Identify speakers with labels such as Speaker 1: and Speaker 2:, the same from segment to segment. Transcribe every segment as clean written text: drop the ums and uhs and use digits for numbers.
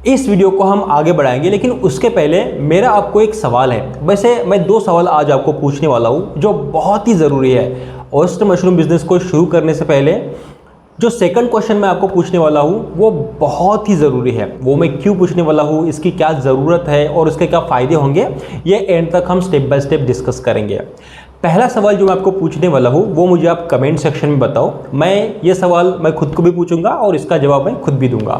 Speaker 1: इस वीडियो को हम आगे बढ़ाएंगे, लेकिन उसके पहले मेरा आपको एक सवाल है। वैसे मैं 2 सवाल आज आपको पूछने वाला हूँ जो बहुत ही ज़रूरी है ऑयस्टर मशरूम बिजनेस को शुरू करने से पहले। जो सेकंड क्वेश्चन मैं आपको पूछने वाला हूँ वो बहुत ही ज़रूरी है। वो मैं क्यों पूछने वाला हूँ, इसकी क्या ज़रूरत है और उसके क्या फ़ायदे होंगे, ये एंड तक हम स्टेप बाय स्टेप डिस्कस करेंगे। पहला सवाल जो मैं आपको पूछने वाला हूँ वो मुझे आप कमेंट सेक्शन में बताओ। ये सवाल मैं खुद को भी पूछूंगा और इसका जवाब मैं खुद भी दूंगा।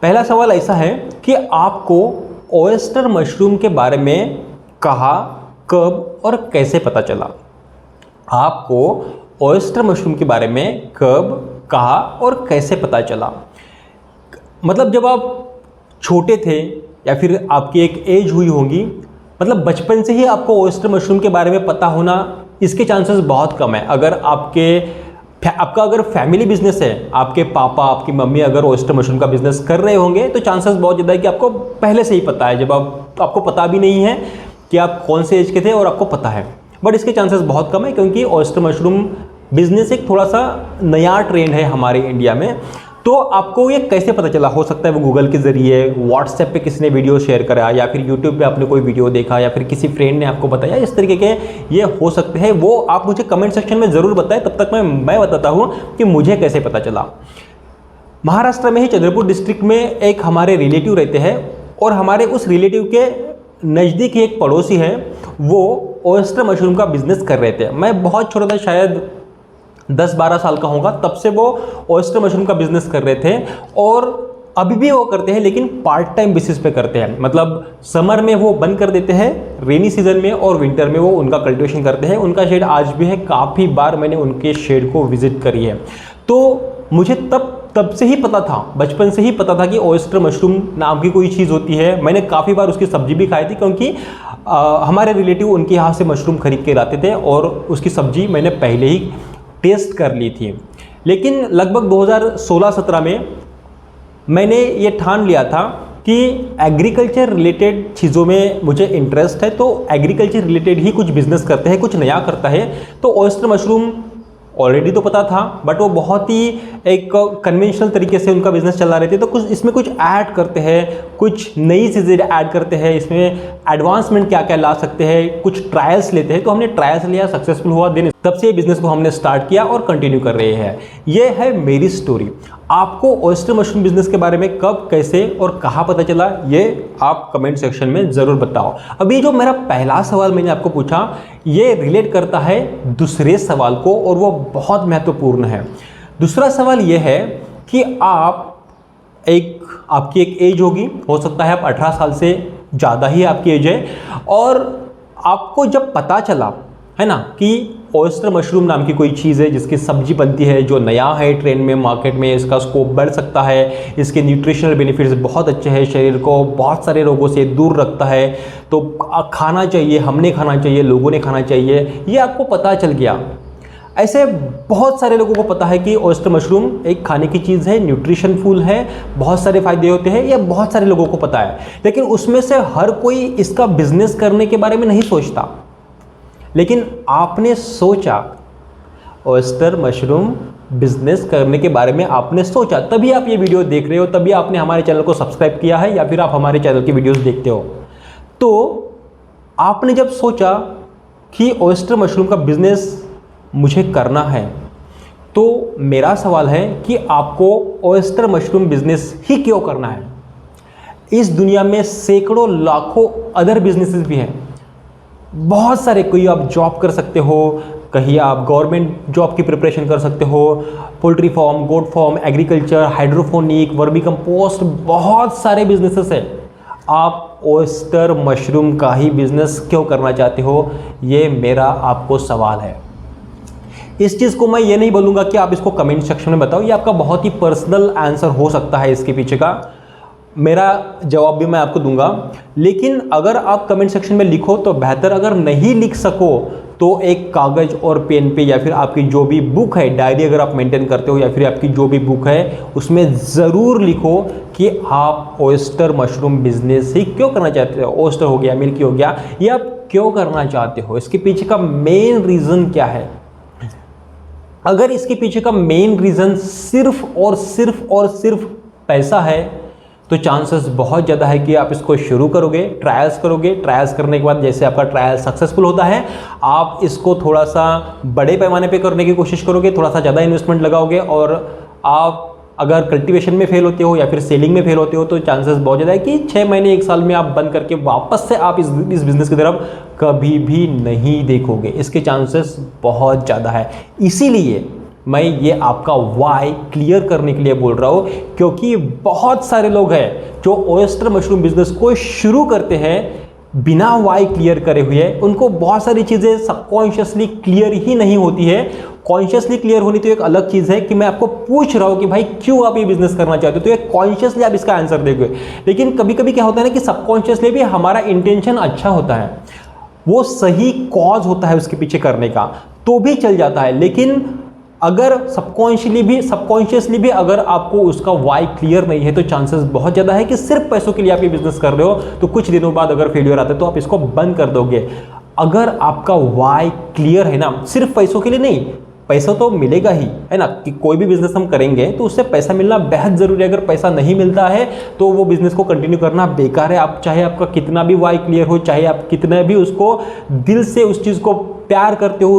Speaker 1: पहला सवाल ऐसा है कि आपको ऑयस्टर मशरूम के बारे में कहाँ, कब और कैसे पता चला। आपको ऑयस्टर मशरूम के बारे में कब, कहाँ और कैसे पता चला। मतलब जब आप छोटे थे या फिर आपकी एक एज हुई होगी, मतलब बचपन से ही आपको ऑयस्टर मशरूम के बारे में पता होना, इसके चांसेस बहुत कम है। अगर आपका अगर फैमिली बिजनेस है, आपके पापा आपकी मम्मी अगर ऑयस्टर मशरूम का बिजनेस कर रहे होंगे तो चांसेस बहुत ज़्यादा है कि आपको पहले से ही पता है, जब आपको पता भी नहीं है कि आप कौन से एज के थे और आपको पता है। बट इसके चांसेस बहुत कम है क्योंकि ऑयस्टर मशरूम बिजनेस एक थोड़ा सा नया ट्रेंड है हमारे इंडिया में। तो आपको ये कैसे पता चला? हो सकता है वो गूगल के ज़रिए, व्हाट्सएप पे किसी ने वीडियो शेयर करा, या फिर यूट्यूब पे आपने कोई वीडियो देखा, या फिर किसी फ्रेंड ने आपको बताया। इस तरीके के ये हो सकते हैं, वो आप मुझे कमेंट सेक्शन में ज़रूर बताएं। तब तक मैं बताता हूँ कि मुझे कैसे पता चला। महाराष्ट्र में ही चंद्रपुर डिस्ट्रिक्ट में एक हमारे रिलेटिव रहते हैं और हमारे उस रिलेटिव के नज़दीक ही एक पड़ोसी है, वो ऑयस्टर मशरूम का बिजनेस कर रहे थे। मैं बहुत छोटा था, शायद 10-12 साल का होगा, तब से वो ऑयस्टर मशरूम का बिजनेस कर रहे थे और अभी भी वो करते हैं, लेकिन पार्ट टाइम बेसिस पे करते हैं। मतलब समर में वो बंद कर देते हैं, रेनी सीजन में, और विंटर में वो उनका कल्टीवेशन करते हैं। उनका शेड आज भी है, काफ़ी बार मैंने उनके शेड को विजिट करी है। तो मुझे तब से ही पता था, बचपन से ही पता था कि ऑयस्टर मशरूम नाम की कोई चीज़ होती है। मैंने काफ़ी बार उसकी सब्जी भी खाई थी क्योंकि हमारे रिलेटिव उनके यहाँ से मशरूम खरीद के लाते थे और उसकी सब्जी मैंने पहले ही टेस्ट कर ली थी। लेकिन लगभग 2016-17 में मैंने ये ठान लिया था कि एग्रीकल्चर रिलेटेड चीज़ों में मुझे इंटरेस्ट है, तो एग्रीकल्चर रिलेटेड ही कुछ बिजनेस करते हैं, कुछ नया करता है। तो ऑयस्टर मशरूम ऑलरेडी तो पता था, बट वो बहुत ही एक कन्वेंशनल तरीके से उनका बिजनेस चला रहे थे। तो इसमें कुछ ऐड करते हैं, कुछ नई चीज़ें ऐड करते हैं, इसमें एडवांसमेंट क्या क्या ला सकते हैं, कुछ ट्रायल्स लेते हैं। तो हमने ट्रायल्स लिया, सक्सेसफुल हुआ, देन तब से बिजनेस को हमने स्टार्ट किया और कंटिन्यू कर रहे हैं। ये है मेरी स्टोरी। आपको ऑयस्टर मशरूम बिजनेस के बारे में कब, कैसे और कहाँ पता चला, ये आप कमेंट सेक्शन में ज़रूर बताओ। अभी जो मेरा पहला सवाल मैंने आपको पूछा, ये रिलेट करता है दूसरे सवाल को और वो बहुत महत्वपूर्ण है। दूसरा सवाल ये है कि आपकी एक एज होगी, हो सकता है आप 18 साल से ज़्यादा ही आपकी एज है, और आपको जब पता चला है ना कि ऑयस्टर मशरूम नाम की कोई चीज़ है जिसकी सब्जी बनती है, जो नया है ट्रेंड में, मार्केट में, इसका स्कोप बढ़ सकता है, इसके न्यूट्रिशनल बेनिफिट्स बहुत अच्छे हैं, शरीर को बहुत सारे रोगों से दूर रखता है, तो खाना चाहिए, हमने खाना चाहिए, लोगों ने खाना चाहिए, ये आपको पता चल गया। ऐसे बहुत सारे लोगों को पता है कि ऑयस्टर मशरूम एक खाने की चीज़ है, न्यूट्रिशनफुल है, बहुत सारे फायदे होते हैं, ये बहुत सारे लोगों को पता है। लेकिन उसमें से हर कोई इसका बिजनेस करने के बारे में नहीं सोचता। लेकिन आपने सोचा, ऑयस्टर मशरूम बिजनेस करने के बारे में आपने सोचा, तभी आप ये वीडियो देख रहे हो, तभी आपने हमारे चैनल को सब्सक्राइब किया है या फिर आप हमारे चैनल की वीडियोस देखते हो। तो आपने जब सोचा कि ऑयस्टर मशरूम का बिजनेस मुझे करना है, तो मेरा सवाल है कि आपको ऑयस्टर मशरूम बिजनेस ही क्यों करना है। इस दुनिया में सैकड़ों लाखों अदर बिजनेसेस भी हैं, बहुत सारे। कोई आप जॉब कर सकते हो, कहीं आप गवर्नमेंट जॉब की प्रिपरेशन कर सकते हो, poultry farm, goat farm, agriculture, hydroponic, vermicompost, बहुत सारे बिजनेसेस हैं। आप ऑयस्टर मशरूम का ही बिजनेस क्यों करना चाहते हो, ये मेरा आपको सवाल है। इस चीज़ को मैं ये नहीं बोलूँगा कि आप इसको कमेंट सेक्शन में बताओ, ये आपका बहुत ही पर्सनल आंसर हो सकता है, इसके पीछे का मेरा जवाब भी मैं आपको दूंगा। लेकिन अगर आप कमेंट सेक्शन में लिखो तो बेहतर, अगर नहीं लिख सको तो एक कागज़ और पेन पे, या फिर आपकी जो भी बुक है, डायरी अगर आप मेंटेन करते हो, या फिर आपकी जो भी बुक है उसमें ज़रूर लिखो कि आप ऑयस्टर मशरूम बिजनेस ही क्यों करना चाहते हो। ऑयस्टर हो गया, मिल्की हो गया, ये आप क्यों करना चाहते हो, इसके पीछे का मेन रीज़न क्या है। अगर इसके पीछे का मेन रीज़न सिर्फ और सिर्फ पैसा है तो चांसेस बहुत ज़्यादा है कि आप इसको शुरू करोगे, ट्रायल्स करोगे। ट्रायल्स करने के बाद जैसे आपका ट्रायल सक्सेसफुल होता है, आप इसको थोड़ा सा बड़े पैमाने पे करने की कोशिश करोगे, थोड़ा सा ज़्यादा इन्वेस्टमेंट लगाओगे। और आप अगर कल्टीवेशन में फेल होते हो या फिर सेलिंग में फेल होते हो तो चांसेस बहुत ज़्यादा है कि 6 महीने 1 साल में आप बंद करके वापस से आप इस बिज़नेस की तरफ कभी भी नहीं देखोगे। इसके चांसेस बहुत ज़्यादा है। इसीलिए मैं ये आपका वाई क्लियर करने के लिए बोल रहा हूँ, क्योंकि बहुत सारे लोग हैं जो ओयस्टर मशरूम बिजनेस को शुरू करते हैं बिना वाई क्लियर करे हुए। उनको बहुत सारी चीज़ें सबकॉन्शियसली क्लियर ही नहीं होती है। कॉन्शियसली क्लियर होनी तो एक अलग चीज़ है कि मैं आपको पूछ रहा हूँ कि भाई क्यों आप ये बिजनेस करना चाहते हो, तो ये कॉन्शियसली आप इसका आंसर दोगे। लेकिन कभी कभी क्या होता है ना कि सबकॉन्शियसली भी हमारा इंटेंशन अच्छा होता है, वो सही कॉज होता है उसके पीछे करने का, तो भी चल जाता है। लेकिन अगर सबकॉन्शियसली भी अगर आपको उसका वाई क्लियर नहीं है तो चांसेस बहुत ज़्यादा है कि सिर्फ पैसों के लिए आप ये बिजनेस कर रहे हो, तो कुछ दिनों बाद अगर फेलियर आता है तो आप इसको बंद कर दोगे। अगर आपका वाई क्लियर है ना, सिर्फ पैसों के लिए नहीं, पैसा तो मिलेगा ही, है ना, कि कोई भी बिजनेस हम करेंगे तो उससे पैसा मिलना बेहद ज़रूरी है। अगर पैसा नहीं मिलता है तो वो बिजनेस को कंटिन्यू करना बेकार है। आप चाहे आपका कितना भी वाई क्लियर हो, चाहे आप कितना भी उसको दिल से उस चीज़ को प्यार करते हो,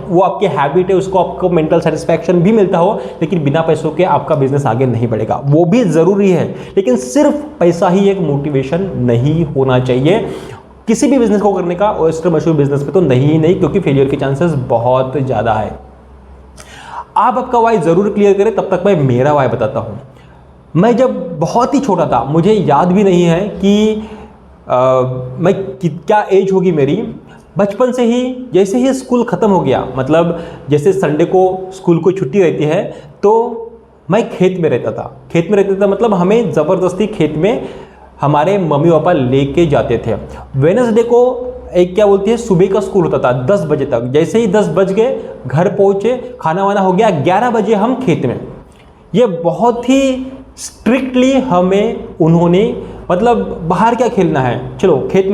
Speaker 1: वो आपके हैबिट है, उसको आपको मेंटल सेटिस्फैक्शन भी मिलता हो, लेकिन बिना पैसों के आपका बिजनेस आगे नहीं बढ़ेगा। वो भी ज़रूरी है, लेकिन सिर्फ पैसा ही एक मोटिवेशन नहीं होना चाहिए किसी भी बिजनेस को करने का। ओयस्टर मशरूम बिजनेस पे तो नहीं, क्योंकि फेलियर के चांसेस बहुत ज़्यादा है। आप आपका वाई ज़रूर क्लियर करें। तब तक मैं मेरा वाई बताता हूँ। मैं जब बहुत ही छोटा था, मुझे याद भी नहीं है कि मैं क्या एज होगी मेरी, बचपन से ही जैसे ही स्कूल ख़त्म हो गया, मतलब जैसे संडे को स्कूल को छुट्टी रहती है तो मैं खेत में रहता था। मतलब हमें ज़बरदस्ती खेत में हमारे मम्मी पापा लेके जाते थे। वेडनेसडे को एक क्या बोलती है, सुबह का स्कूल होता था 10 बजे तक। जैसे ही 10 बज गए, घर पहुँचे, खाना वाना हो गया, 11 बजे हम खेत में। ये बहुत ही स्ट्रिक्टली हमें उन्होंने, मतलब बाहर क्या खेलना है, चलो खेत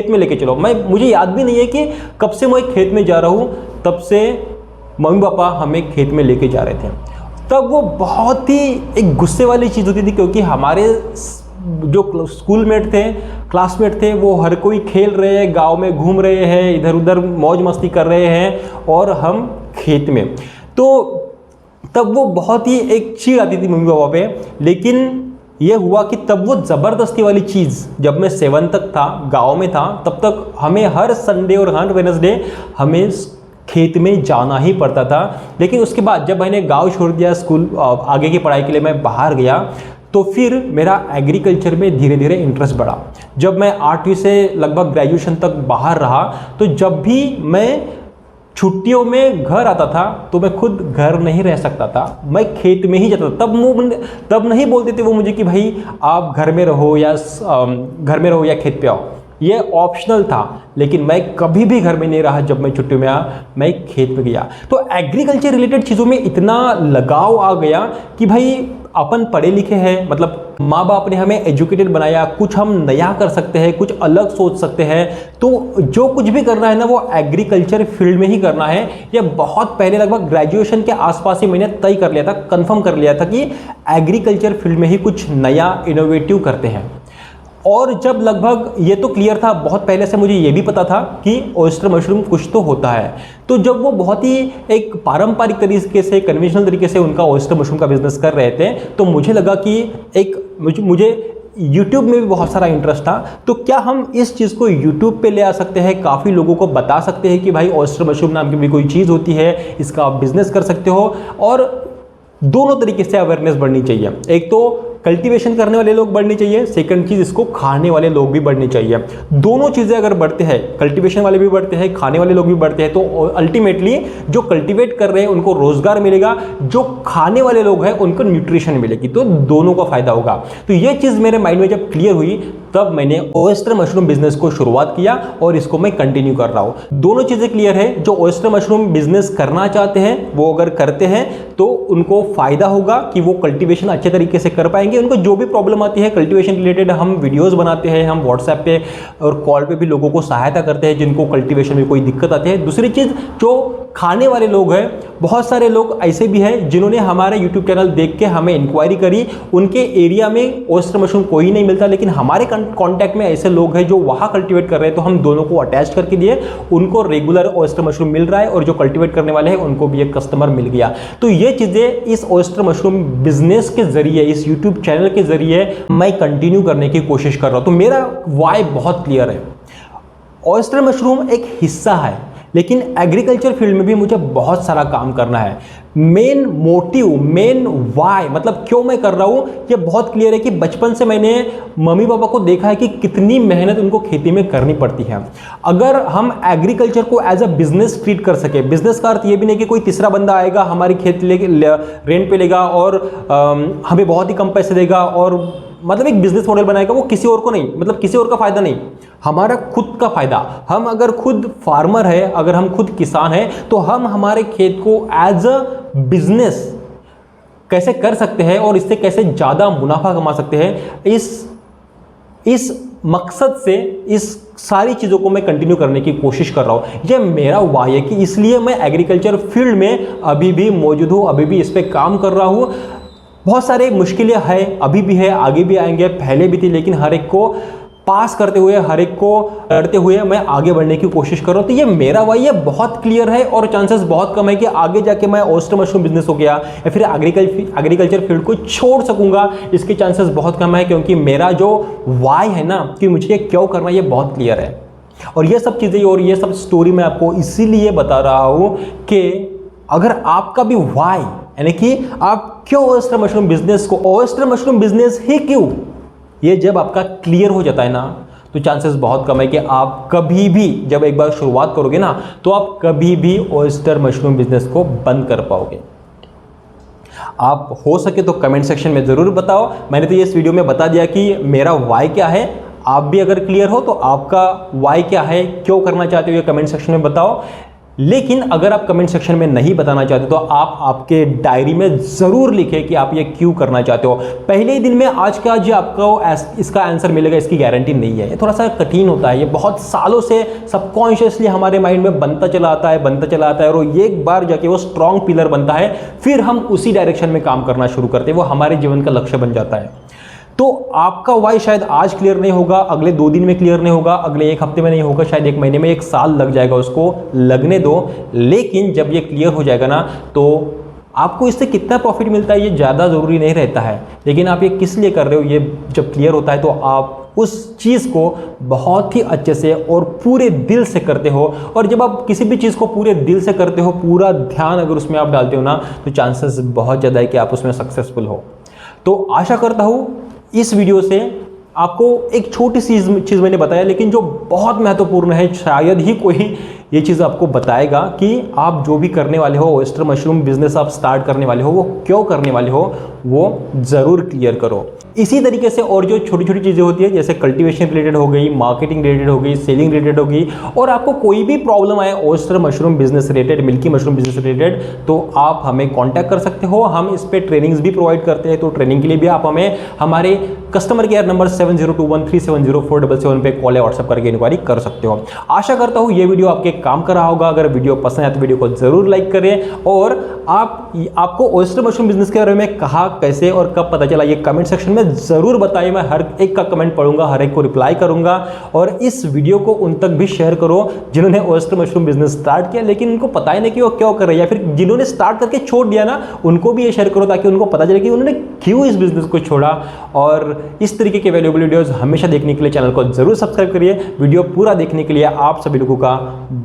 Speaker 1: में लेके चलो। मुझे याद भी नहीं है कि कब से मैं खेत में जा रहा हूँ, तब से मम्मी पापा हमें खेत में लेके जा रहे थे। तब वो बहुत ही एक गुस्से वाली चीज़ होती थी, क्योंकि हमारे जो स्कूलमेट थे, क्लासमेट थे, वो हर कोई खेल रहे हैं, गांव में घूम रहे हैं, इधर उधर मौज मस्ती कर रहे हैं, और हम खेत में। तो तब वो बहुत ही एक चीड़ आती थी मम्मी पापा पे। लेकिन ये हुआ कि तब वो ज़बरदस्ती वाली चीज़, जब मैं 7 तक था, गांव में था, तब तक हमें हर संडे और हर वेडनेसडे हमें खेत में जाना ही पड़ता था। लेकिन उसके बाद जब मैंने गांव छोड़ दिया, स्कूल आगे की पढ़ाई के लिए मैं बाहर गया, तो फिर मेरा एग्रीकल्चर में धीरे धीरे इंटरेस्ट बढ़ा। जब मैं 8वीं से लगभग ग्रेजुएशन तक बाहर रहा, तो जब भी मैं छुट्टियों में घर आता था तो मैं खुद घर नहीं रह सकता था, मैं खेत में ही जाता था। तब नहीं बोलते थे वो मुझे कि भाई आप घर में रहो या खेत पे आओ, ये ऑप्शनल था। लेकिन मैं कभी भी घर में नहीं रहा। जब मैं छुट्टियों में आया, मैं खेत में गया। तो एग्रीकल्चर रिलेटेड चीज़ों में इतना लगाव आ गया कि भाई अपन पढ़े लिखे हैं, मतलब माँ बाप ने हमें एजुकेटेड बनाया, कुछ हम नया कर सकते हैं, कुछ अलग सोच सकते हैं। तो जो कुछ भी करना है ना, वो एग्रीकल्चर फील्ड में ही करना है। ये बहुत पहले, लगभग ग्रेजुएशन के आसपास ही मैंने तय कर लिया था, कंफर्म कर लिया था कि एग्रीकल्चर फील्ड में ही कुछ नया इनोवेटिव करते हैं। और जब लगभग ये तो क्लियर था, बहुत पहले से मुझे ये भी पता था कि ओयस्टर मशरूम कुछ तो होता है। तो जब वो बहुत ही एक पारंपरिक तरीके से, कन्वेंशनल तरीके से उनका ओयस्टर मशरूम का बिजनेस कर रहे थे, तो मुझे लगा कि मुझे YouTube में भी बहुत सारा इंटरेस्ट था। तो क्या हम इस चीज़ को YouTube पे ले आ सकते हैं, काफ़ी लोगों को बता सकते हैं कि भाई ओयस्टर मशरूम नाम की भी कोई चीज़ होती है, इसका आप बिजनेस कर सकते हो। और दोनों तरीके से अवेयरनेस बढ़नी चाहिए। एक तो कल्टीवेशन करने वाले लोग बढ़ने चाहिए, सेकंड चीज़ इसको खाने वाले लोग भी बढ़ने चाहिए। दोनों चीज़ें अगर बढ़ते हैं, कल्टीवेशन वाले भी बढ़ते हैं, खाने वाले लोग भी बढ़ते हैं, तो अल्टीमेटली जो कल्टीवेट कर रहे हैं उनको रोजगार मिलेगा, जो खाने वाले लोग हैं उनको न्यूट्रिशन मिलेगी, तो दोनों का फायदा होगा। तो ये चीज़ मेरे माइंड में जब क्लियर हुई, तब मैंने ओयस्टर मशरूम बिजनेस को शुरुआत किया और इसको मैं कंटिन्यू कर रहा हूँ। दोनों चीज़ें क्लियर है, जो ओयस्टर मशरूम बिजनेस करना चाहते हैं वो अगर करते हैं तो उनको फायदा होगा कि वो कल्टीवेशन अच्छे तरीके से कर पाएंगे। उनको जो भी प्रॉब्लम आती है कल्टीवेशन रिलेटेड, हम वीडियोस बनाते हैं, हम व्हाट्सएप पे और कॉल पे भी लोगों को सहायता करते हैं जिनको कल्टीवेशन में कोई दिक्कत आती है। दूसरी चीज़, जो खाने वाले लोग हैं, बहुत सारे लोग ऐसे भी हैं जिन्होंने हमारे यूट्यूब चैनल देख के हमें इंक्वायरी करी, उनके एरिया में ऑयस्टर मशरूम कोई नहीं मिलता, लेकिन हमारे कॉन्टैक्ट में ऐसे लोग हैं जो वहाँ कल्टिवेट कर रहे हैं, तो हम दोनों को अटैच करके दिए, उनको रेगुलर ऑयस्टर मशरूम मिल रहा है और जो कल्टिवेट करने वाले हैं उनको भी एक कस्टमर मिल गया। तो ये चीज़ें इस ऑयस्टर मशरूम बिजनेस के जरिए, इस यूट्यूब चैनल के जरिए मैं कंटिन्यू करने की कोशिश कर रहा हूँ। तो मेरा वाई बहुत क्लियर है, ऑयस्टर मशरूम एक हिस्सा है, लेकिन एग्रीकल्चर फील्ड में भी मुझे बहुत सारा काम करना है। मेन मोटिव, मेन वाई, मतलब क्यों मैं कर रहा हूँ, ये बहुत क्लियर है कि बचपन से मैंने मम्मी पापा को देखा है कि कितनी मेहनत उनको खेती में करनी पड़ती है। अगर हम एग्रीकल्चर को एज अ बिजनेस ट्रीट कर सके, बिजनेस का अर्थ ये भी नहीं कि कोई तीसरा बंदा आएगा हमारी खेत रेंट पे लेगा और हमें बहुत ही कम पैसे देगा और मतलब एक बिजनेस मॉडल बनाएगा, वो किसी और को नहीं, मतलब किसी और का फायदा नहीं, हमारा खुद का फायदा। हम अगर खुद फार्मर है, अगर हम खुद किसान हैं, तो हम हमारे खेत को एज अ बिजनेस कैसे कर सकते हैं और इससे कैसे ज़्यादा मुनाफा कमा सकते हैं, इस मकसद से इस सारी चीज़ों को मैं कंटिन्यू करने की कोशिश कर रहा हूँ। ये मेरा वाई है कि इसलिए मैं एग्रीकल्चर फील्ड में अभी भी मौजूद हूँ, अभी भी इस पर काम कर रहा हूँ। बहुत सारे मुश्किलें हैं, अभी भी है, आगे भी आएंगे, पहले भी थी, लेकिन हर एक को पास करते हुए, हर एक को लड़ते हुए मैं आगे बढ़ने की कोशिश कर रहा हूँ। तो ये मेरा वाई ये बहुत क्लियर है और चांसेस बहुत कम है कि आगे जाके मैं ऑयस्टर मशरूम बिजनेस हो गया या फिर एग्रीकल्चर फील्ड को छोड़ सकूंगा, इसके चांसेस बहुत कम है, क्योंकि मेरा जो वाई है ना, कि मुझे ये क्यों करना है, ये बहुत क्लियर है। और ये सब चीज़ें और ये सब स्टोरी मैं आपको इसीलिए बता रहा हूँ कि अगर आपका भी वाई, यानी कि आप क्यों ऑयस्टर मशरूम बिजनेस को, ऑयस्टर मशरूम बिजनेस ही क्यों, ये जब आपका क्लियर हो जाता है ना, तो चांसेस बहुत कम है कि आप कभी भी, जब एक बार शुरुआत करोगे ना, तो आप कभी भी ऑयस्टर मशरूम बिजनेस को बंद कर पाओगे। आप हो सके तो कमेंट सेक्शन में ज़रूर बताओ। मैंने तो ये इस वीडियो में बता दिया कि मेरा वाई क्या है। आप भी अगर क्लियर हो तो आपका वाई क्या है, क्यों करना चाहते हो, ये कमेंट सेक्शन में बताओ। लेकिन अगर आप कमेंट सेक्शन में नहीं बताना चाहते तो आप आपके डायरी में ज़रूर लिखें कि आप ये क्यों करना चाहते हो। पहले ही दिन में आज का जो आपको इसका आंसर मिलेगा, इसकी गारंटी नहीं है। ये थोड़ा सा कठिन होता है, ये बहुत सालों से सबकॉन्शियसली हमारे माइंड में बनता चला आता है और एक बार जाके वो स्ट्रॉन्ग पिलर बनता है, फिर हम उसी डायरेक्शन में काम करना शुरू करते हैं, वो हमारे जीवन का लक्ष्य बन जाता है। तो आपका वाई शायद आज क्लियर नहीं होगा, अगले 2 दिन में क्लियर नहीं होगा, अगले 1 हफ्ते में नहीं होगा, शायद 1 महीने में, 1 साल लग जाएगा, उसको लगने दो। लेकिन जब ये क्लियर हो जाएगा ना, तो आपको इससे कितना प्रॉफिट मिलता है ये ज़्यादा ज़रूरी नहीं रहता है, लेकिन आप ये किस लिए कर रहे हो, ये जब क्लियर होता है तो आप उस चीज़ को बहुत ही अच्छे से और पूरे दिल से करते हो। और जब आप किसी भी चीज़ को पूरे दिल से करते हो, पूरा ध्यान अगर उसमें आप डालते हो ना, तो चांसेस बहुत ज़्यादा है कि आप उसमें सक्सेसफुल हो। तो आशा करता हूँ इस वीडियो से आपको एक छोटी सी चीज़ मैंने बताया, लेकिन जो बहुत महत्वपूर्ण है, शायद ही कोई ये चीज़ आपको बताएगा कि आप जो भी करने वाले हो, ऑयस्टर मशरूम बिजनेस आप स्टार्ट करने वाले हो, वो क्यों करने वाले हो, वो ज़रूर क्लियर करो। इसी तरीके से और जो छोटी छोटी चीज़ें होती है, जैसे कल्टीवेशन रिलेटेड हो गई, मार्केटिंग रिलेटेड हो गई, सेलिंग रिलेटेड हो गई, और आपको कोई भी प्रॉब्लम आए oyster mushroom business related, milky mushroom business related, तो आप हमें कॉन्टैक्ट कर सकते हो। हम इस पर ट्रेनिंग्स भी प्रोवाइड करते हैं, तो ट्रेनिंग के लिए भी आप हमें हमारे कस्टमर केयर नंबर 7021370477 पे कॉल या व्हाट्सएप करके इंक्वायरी कर सकते हो। आशा करता हूँ ये वीडियो आपके काम कर रहा होगा। अगर वीडियो पसंद आए तो वीडियो को जरूर लाइक करें, और आपको ऑयस्टर मशरूम बिजनेस के बारे में कहाँ, कैसे और कब पता चला, ये कमेंट सेक्शन में ज़रूर बताइए। मैं हर एक का कमेंट पढ़ूंगा, हर एक को रिप्लाई करूंगा। और इस वीडियो को उन तक भी शेयर करो जिन्होंने ऑयस्टर मशरूम बिजनेस स्टार्ट किया लेकिन उनको पता ही नहीं कि वो क्यों कर रहे हैं, या फिर जिन्होंने स्टार्ट करके छोड़ दिया ना, उनको भी ये शेयर करो ताकि उनको पता चले कि उन्होंने क्यों इस बिजनेस को छोड़ा। और इस तरीके के वैल्यूएबल वीडियोज़ हमेशा देखने के लिए चैनल को जरूर सब्सक्राइब करिए। वीडियो पूरा देखने के लिए आप सभी लोगों का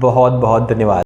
Speaker 1: बहुत बहुत धन्यवाद।